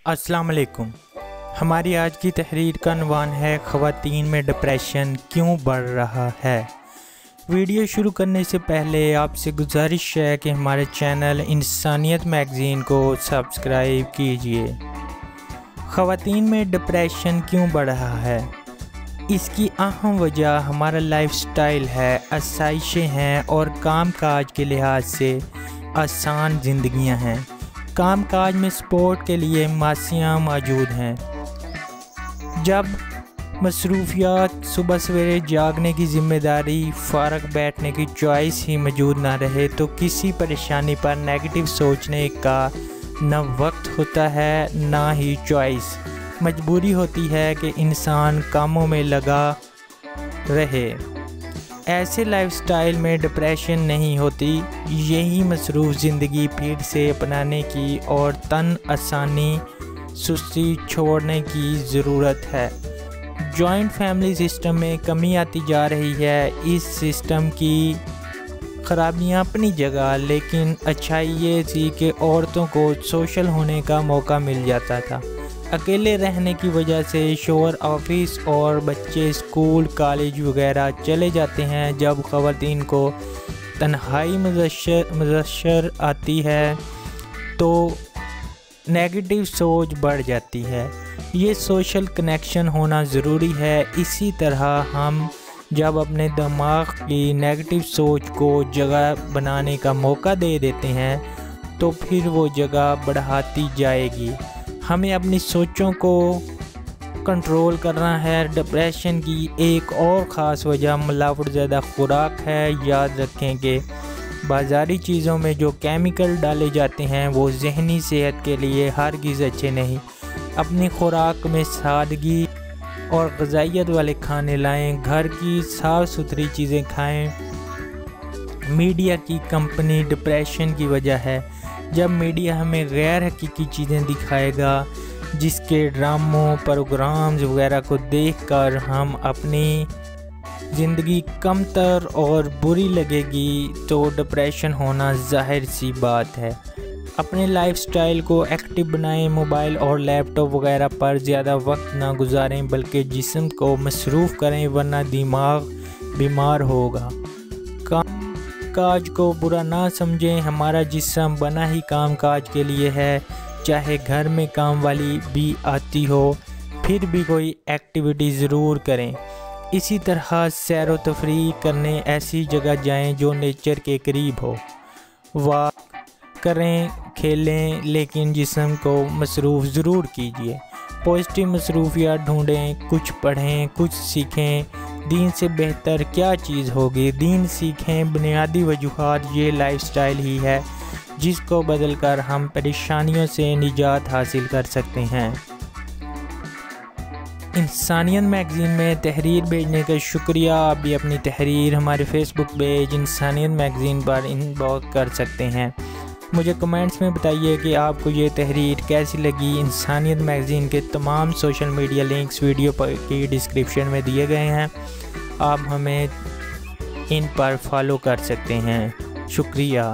अस्सलाम वालेकुम। हमारी आज की तहरीर का unवान है ख़वातीन में डिप्रेशन क्यों बढ़ रहा है। वीडियो शुरू करने से पहले आपसे गुजारिश है कि हमारे चैनल इंसानियत मैगज़ीन को सब्सक्राइब कीजिए। ख़वातीन में डिप्रेशन क्यों बढ़ रहा है, इसकी अहम वजह हमारा लाइफस्टाइल है, आसाइशें हैं और काम काज के लिहाज से आसान ज़िंदगियां हैं। काम काज में सपोर्ट के लिए मासियाँ मौजूद हैं। जब मसरूफियात, सुबह सवेरे जागने की ज़िम्मेदारी, फ़ारग बैठने की चॉइस ही मौजूद ना रहे तो किसी परेशानी पर नेगेटिव सोचने का न वक्त होता है ना ही चॉइस। मजबूरी होती है कि इंसान कामों में लगा रहे। ऐसे लाइफस्टाइल में डिप्रेशन नहीं होती। यही मसरूफ़ ज़िंदगी फिर से अपनाने की और तन आसानी सुस्ती छोड़ने की ज़रूरत है। जॉइंट फैमिली सिस्टम में कमी आती जा रही है। इस सिस्टम की ख़राबियाँ अपनी जगह, लेकिन अच्छाई ये थी कि औरतों को सोशल होने का मौका मिल जाता था। अकेले रहने की वजह से शोहर ऑफिस और बच्चे स्कूल कॉलेज वगैरह चले जाते हैं। जब ख़वातीन को तन्हाई मुज़श्शर आती है तो नेगेटिव सोच बढ़ जाती है। ये सोशल कनेक्शन होना ज़रूरी है। इसी तरह हम जब अपने दिमाग की नेगेटिव सोच को जगह बनाने का मौका दे देते हैं तो फिर वो जगह बढ़ाती जाएगी। हमें अपनी सोचों को कंट्रोल करना है। डिप्रेशन की एक और ख़ास वजह मिलावट ज़्यादा खुराक है। याद रखें कि बाज़ारी चीज़ों में जो केमिकल डाले जाते हैं वो ज़हनी सेहत के लिए हरगिज़ अच्छे नहीं। अपनी खुराक में सादगी और ग़िज़ाइयत वाले खाने लाएं। घर की साफ़ सुथरी चीज़ें खाएं। मीडिया की कंपनी डिप्रेशन की वजह है। जब मीडिया हमें गैर हकीकी चीज़ें दिखाएगा, जिसके ड्रामों प्रोग्राम्स वगैरह को देखकर हम अपनी ज़िंदगी कमतर और बुरी लगेगी तो डिप्रेशन होना ज़ाहिर सी बात है। अपने लाइफस्टाइल को एक्टिव बनाएं। मोबाइल और लैपटॉप वगैरह पर ज़्यादा वक्त ना गुजारें बल्कि जिस्म को मसरूफ़ करें, वरना दिमाग बीमार होगा। काज को बुरा ना समझें। हमारा जिस्म बना ही काम काज के लिए है। चाहे घर में काम वाली भी आती हो फिर भी कोई एक्टिविटी ज़रूर करें। इसी तरह सैर व तफरीह करने ऐसी जगह जाएं जो नेचर के करीब हो। वॉक करें, खेलें, लेकिन जिस्म को मसरूफ़ ज़रूर कीजिए। पॉजिटिव मसरूफियात ढूंढें, कुछ पढ़ें, कुछ सीखें। दीन से बेहतर क्या चीज़ होगी। दीन सीखें। बुनियादी वजूहात ये लाइफस्टाइल ही है जिसको बदलकर हम परेशानियों से निजात हासिल कर सकते हैं। इंसानियत मैगज़ीन में तहरीर भेजने का शुक्रिया। आप भी अपनी तहरीर हमारे फेसबुक पेज इंसानियत मैगज़ीन पर इनबॉक्स कर सकते हैं। मुझे कमेंट्स में बताइए कि आपको ये तहरीर कैसी लगी। इंसानियत मैगज़ीन के तमाम सोशल मीडिया लिंक्स वीडियो की डिस्क्रिप्शन में दिए गए हैं। आप हमें इन पर फॉलो कर सकते हैं। शुक्रिया।